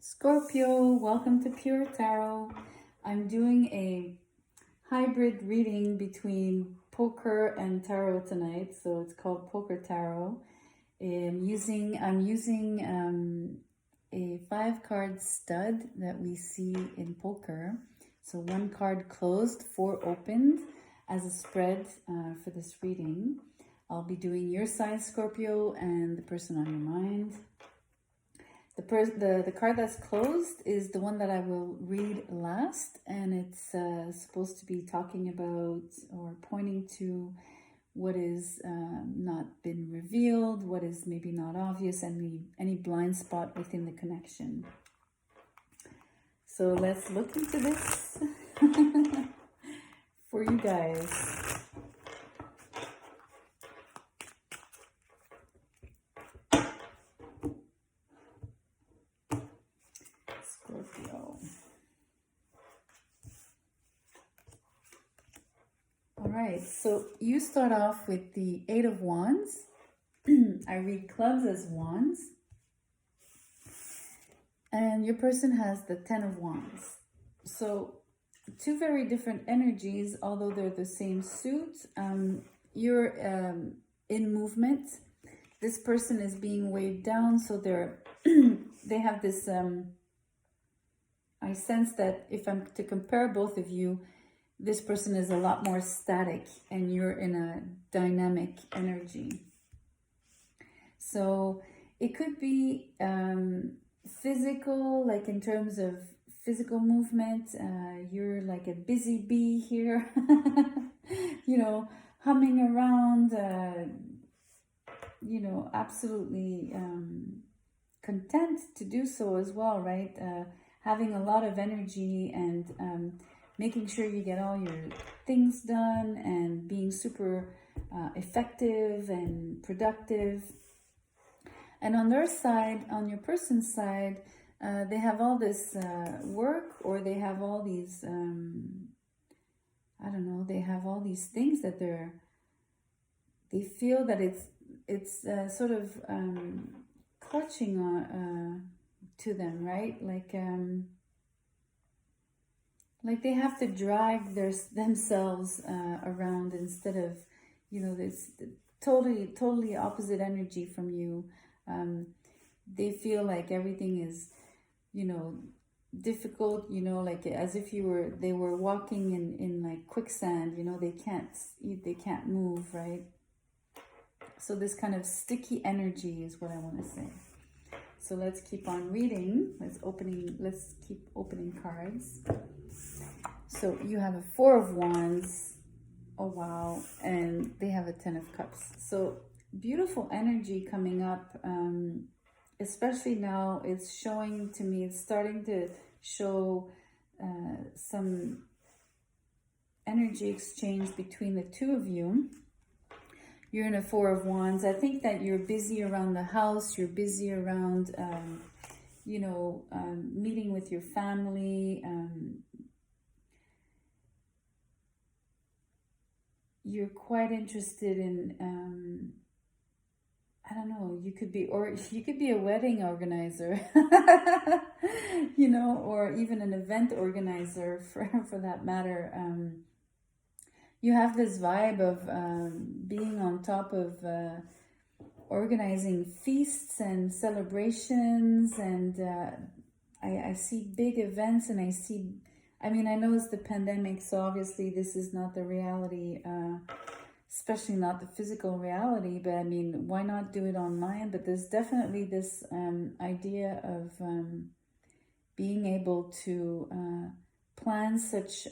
Scorpio, welcome to Pure Tarot. I'm doing a hybrid reading between poker and tarot tonight, so it's called Poker Tarot. I'm using a 5-card stud that we see in poker. So 1 card closed, 4 opened as a spread for this reading. I'll be doing your side, Scorpio, and the person on your mind. The card that's closed is the one that I will read last, and it's supposed to be talking about or pointing to what is not been revealed, what is maybe not obvious, any blind spot within the connection. So let's look into this for you guys. Scorpio. All right, so you start off with the 8 of Wands. I read clubs as wands. And your person has the 10 of Wands. So 2 very different energies, although they're the same suit. You're in movement. This person is being weighed down, so they have this... I sense that if I'm to compare both of you, this person is a lot more static and you're in a dynamic energy. So it could be physical, like in terms of physical movement. You're like a busy bee here, you know, humming around, you know, absolutely content to do so as well, right? Having a lot of energy and making sure you get all your things done and being super effective and productive. And on their side, on your person's side, they have all this work, or they have all these, I don't know, they have all these things that they feel that it's sort of clutching on to them, right? Like they have to drag themselves around instead of, you know, this totally opposite energy from you. They feel like everything is, you know, difficult, you know, like as if they were walking in like quicksand, you know, they can't move, right? So this kind of sticky energy is what I want to say. So let's keep on reading. Let's keep opening cards. So you have a 4 of Wands. Oh, wow. And they have a 10 of Cups. So beautiful energy coming up. Especially now it's showing to me, it's starting to show some energy exchange between the 2 of you. You're in a 4 of Wands. I think that you're busy around the house. You're busy around, you know, meeting with your family. You're quite interested in, I don't know, you could be a wedding organizer, you know, or even an event organizer for that matter. You have this vibe of being on top of organizing feasts and celebrations, and I see big events, and I mean, I know it's the pandemic, so obviously this is not the reality, especially not the physical reality, but I mean, why not do it online? But there's definitely this idea of being able to plan such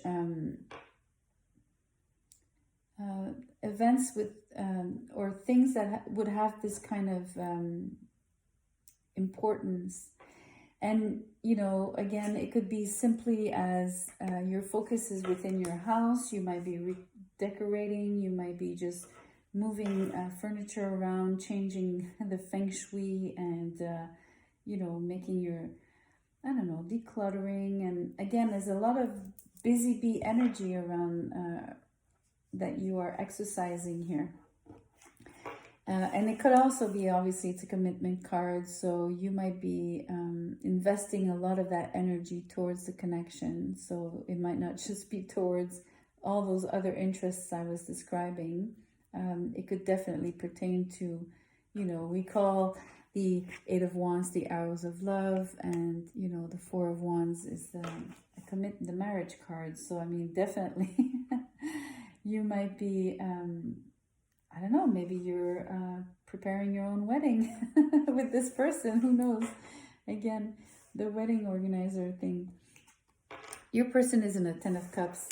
events with or things that would have this kind of importance. And, you know, again, it could be simply as your focus is within your house. You might be redecorating, you might be just moving furniture around, changing the feng shui, and you know, making your, I don't know, decluttering. And again, there's a lot of busy bee energy around that you are exercising here. And it could also be, obviously, it's a commitment card, so you might be investing a lot of that energy towards the connection. So it might not just be towards all those other interests I was describing. It could definitely pertain to, we call the Eight of Wands the arrows of love, and the Four of Wands is the marriage card. So I mean, definitely, you might be. I don't know, maybe you're preparing your own wedding with this person. Who knows? Again, the wedding organizer thing. Your person is in a Ten of Cups.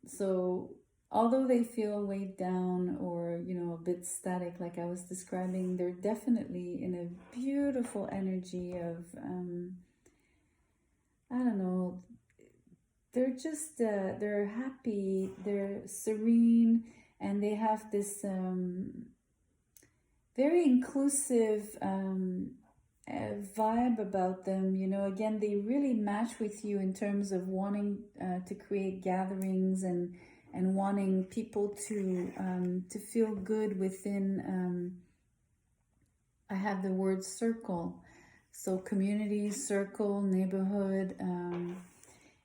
So although they feel weighed down or, a bit static, like I was describing, they're definitely in a beautiful energy of, I don't know, they're just, they're happy, they're serene, and they have this very inclusive vibe about them. Again, they really match with you in terms of wanting to create gatherings and wanting people to feel good within. I have the word circle, so community, circle, neighborhood.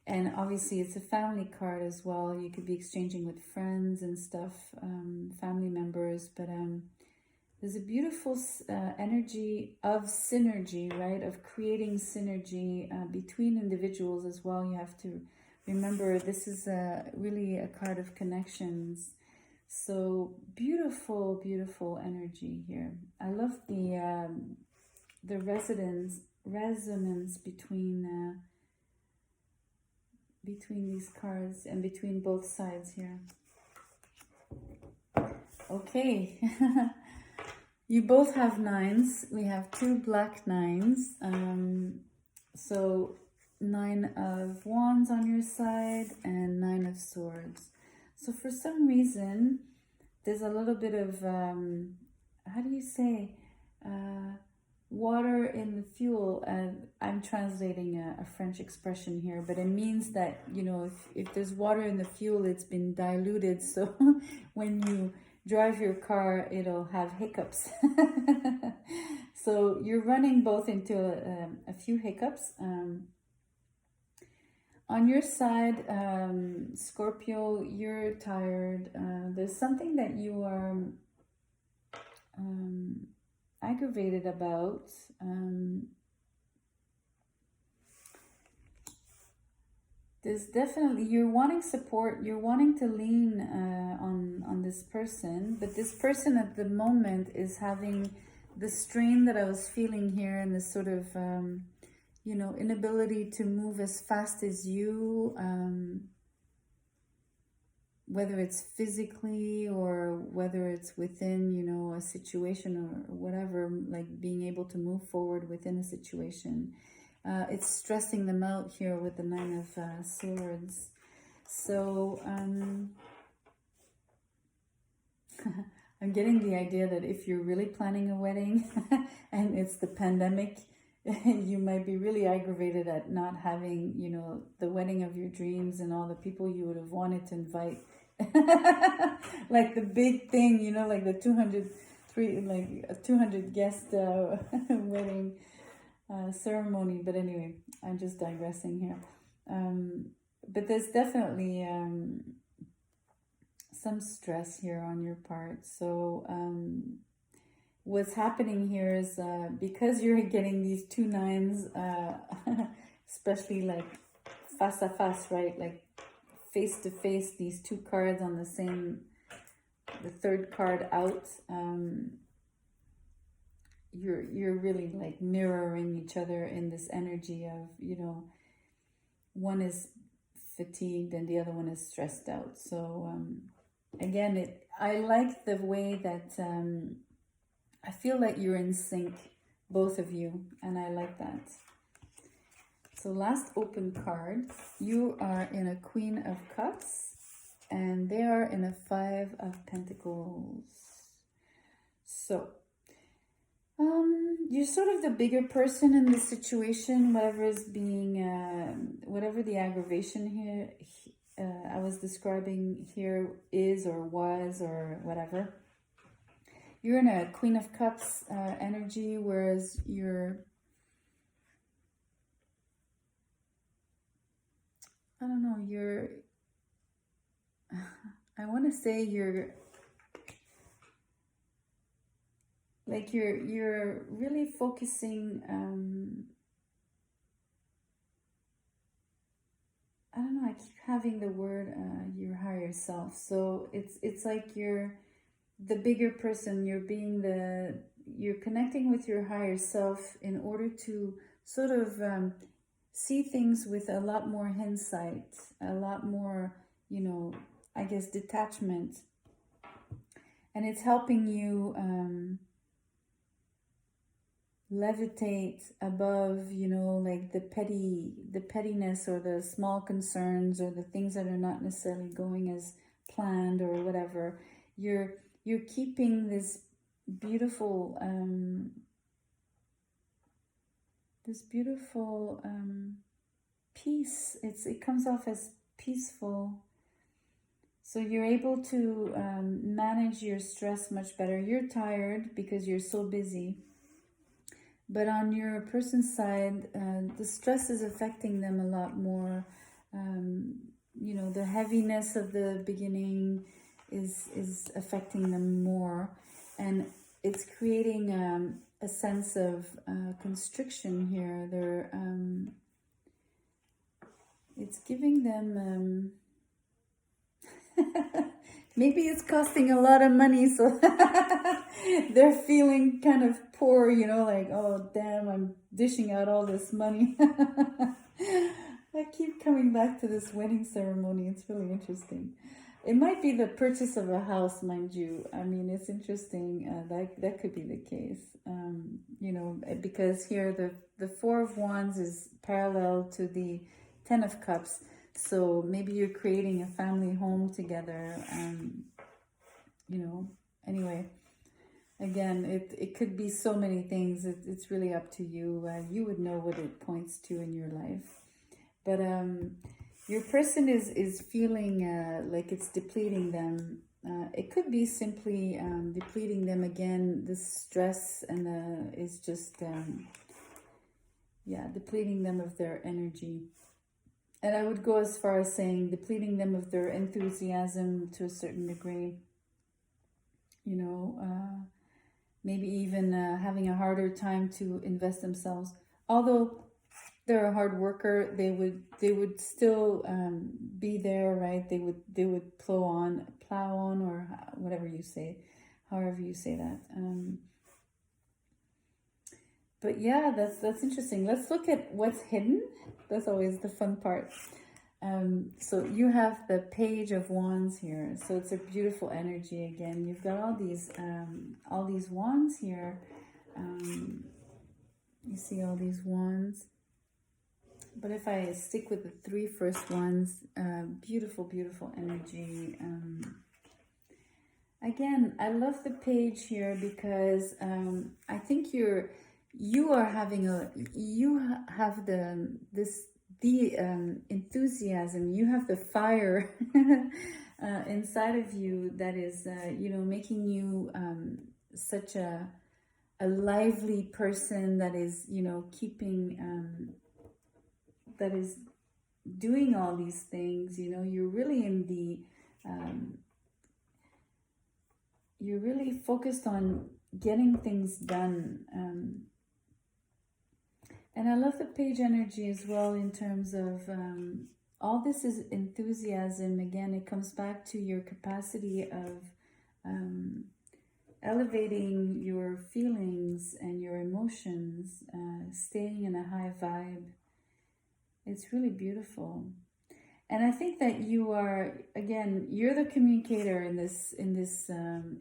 And obviously it's a family card as well. You could be exchanging with friends and stuff, family members. But there's a beautiful energy of synergy, right? Of creating synergy between individuals as well. You have to remember this is really a card of connections. So beautiful, beautiful energy here. I love the resonance between these cards and between both sides here. Okay. You both have nines. We have two black nines. So 9 of Wands on your side and 9 of Swords. So for some reason, there's a little bit of, how do you say, water in the fuel. I'm translating a French expression here, but it means that, if there's water in the fuel, it's been diluted. So when you drive your car, it'll have hiccups. So you're running both into a few hiccups. On your side, Scorpio, you're tired. There's something that you are aggravated about. There's definitely, you're wanting support, you're wanting to lean on this person, but this person at the moment is having the strain that I was feeling here, and this sort of inability to move as fast as you, whether it's physically or whether it's within, a situation or whatever, like being able to move forward within a situation. It's stressing them out here with the 9 of Swords. So I'm getting the idea that if you're really planning a wedding and it's the pandemic, you might be really aggravated at not having, the wedding of your dreams and all the people you would have wanted to invite. Like the big thing, like the 200 guest wedding ceremony. But anyway, I'm just digressing here. But there's definitely some stress here on your part. So what's happening here is because you're getting these 2 9s, especially like face à face, right? Like face to face, these 2 cards on the third card out. You're really like mirroring each other in this energy of, one is fatigued and the other one is stressed out. So again, I like the way that I feel like you're in sync, both of you, and I like that. So last open card, you are in a Queen of Cups and they are in a 5 of Pentacles. So you're sort of the bigger person in this situation, whatever is being, whatever the aggravation here I was describing here is or was or whatever. you're in a Queen of Cups energy, whereas you're, I don't know, you're, I want to say you're, like you're really focusing, I don't know, I keep having the word your higher self. So it's like you're the bigger person, you're connecting with your higher self in order to sort of see things with a lot more insight, a lot more, you know, I guess detachment. And it's helping you levitate above, you know, like the pettiness or the small concerns or the things that are not necessarily going as planned or whatever. You're keeping this beautiful peace. It comes off as peaceful. So you're able to manage your stress much better. You're tired because you're so busy. But on your person's side, the stress is affecting them a lot more. You know, the heaviness of the beginning is affecting them more. And it's creating a sense of constriction here. It's giving them... maybe it's costing a lot of money, so they're feeling kind of poor, you know, like, oh damn, I'm dishing out all this money. I keep coming back to this wedding ceremony. It's really interesting. It might be the purchase of a house, mind you. I mean, it's interesting. That could be the case. You know, because here the Four of Wands is parallel to the Ten of Cups. So maybe you're creating a family home together. You know, anyway, again, it could be so many things. It's really up to you. You would know what it points to in your life. But your person is feeling like it's depleting them. It could be simply depleting them again. The stress and is just, depleting them of their energy. And I would go as far as saying depleting them of their enthusiasm to a certain degree. You know, maybe even having a harder time to invest themselves. Although they're a hard worker, they would still be there, right? They would plow on, or whatever you say, however you say that. But yeah, that's interesting. Let's look at what's hidden. That's always the fun part. So you have the Page of Wands here. So it's a beautiful energy again. You've got all these wands here. You see all these wands. But if I stick with the three first ones, beautiful, beautiful energy. Again, I love the page here because I think you have the enthusiasm, you have the fire inside of you that is you know, making you such a lively person that is, you know, keeping that is doing all these things. You know, you're really in the you're really focused on getting things done. And I love the page energy as well in terms of all this is enthusiasm. Again, it comes back to your capacity of elevating your feelings and your emotions, staying in a high vibe. It's really beautiful. And I think that you are, again, you're the communicator in this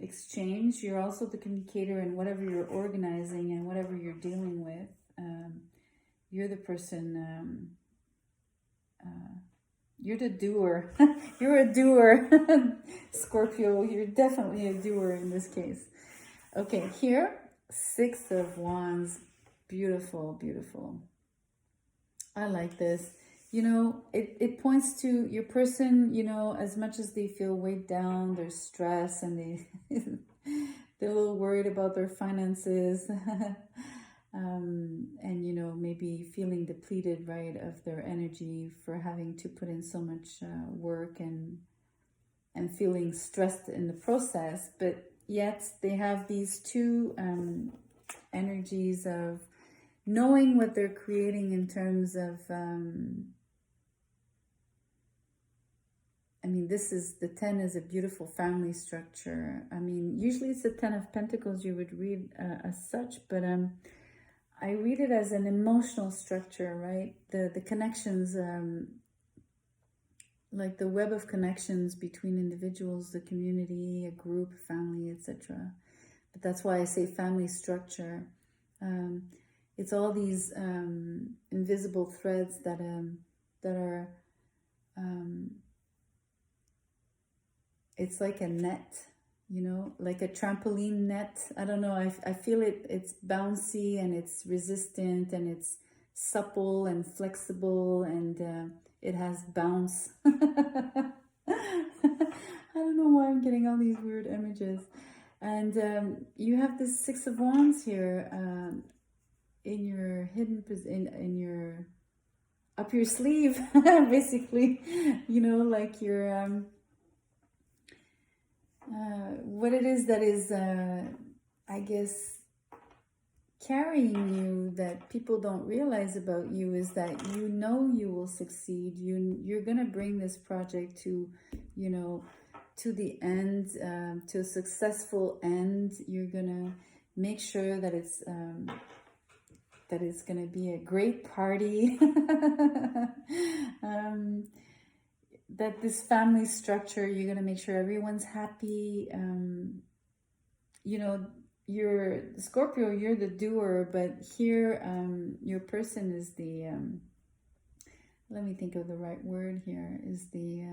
exchange. You're also the communicator in whatever you're organizing and whatever you're dealing with. You're the person, you're the doer. You're a doer. Scorpio, you're definitely a doer in this case. Okay, here, Six of Wands. Beautiful, beautiful. I like this. You know, it points to your person, you know, as much as they feel weighed down, there's stress and they're a little worried about their finances. And maybe feeling depleted, right, of their energy for having to put in so much work, and feeling stressed in the process. But yet they have these two energies of knowing what they're creating in terms of this is the 10 is a beautiful family structure. Usually it's the 10 of Pentacles you would read as such, but I read it as an emotional structure, right? The connections, like the web of connections between individuals, the community, a group, family, etc. But that's why I say family structure. It's all these invisible threads that are it's like a net, like a trampoline net. I don't know. I feel it's bouncy and it's resistant and it's supple and flexible, and it has bounce. I don't know why I'm getting all these weird images. And you have this Six of Wands here in your hidden in your up your sleeve, basically. Like your what it is that is, I guess, carrying you, that people don't realize about you, is that you will succeed. You're gonna bring this project to to the end, to a successful end. You're gonna make sure that it's gonna be a great party. That this family structure, you're going to make sure everyone's happy. You're Scorpio, you're the doer, but here your person is the let me think of the right word here, is the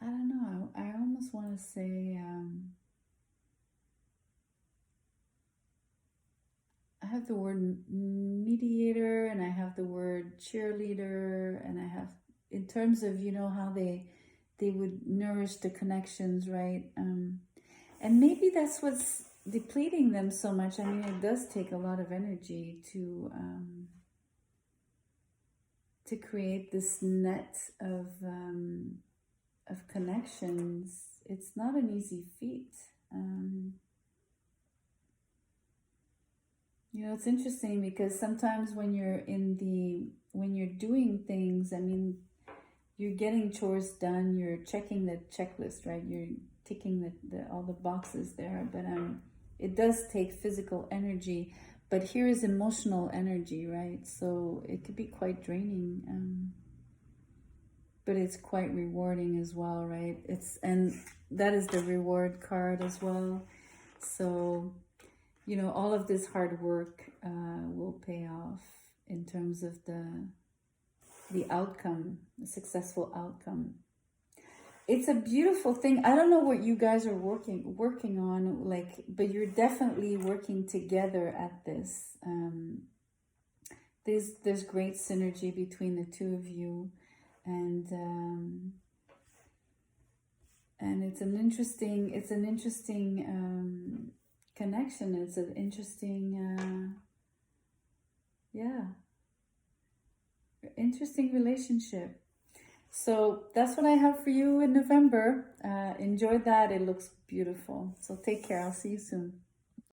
I don't know, I almost want to say I have the word mediator, and I have the word cheerleader, and I have, in terms of, how they would nourish the connections, right? And maybe that's what's depleting them so much. It does take a lot of energy to create this net of connections. It's not an easy feat. It's interesting because sometimes when you're doing things, you're getting chores done, you're checking the checklist, right? You're ticking all the boxes there, but it does take physical energy. But here is emotional energy, right? So it could be quite draining, but it's quite rewarding as well, right? And that is the reward card as well. So all of this hard work will pay off in terms of the outcome, the successful outcome. It's a beautiful thing. I don't know what you guys are working on, but you're definitely working together at this. There's great synergy between the two of you, and it's an interesting connection. It's an interesting interesting relationship. So that's what I have for you in November. Enjoy that. It looks beautiful. So take care. I'll see you soon.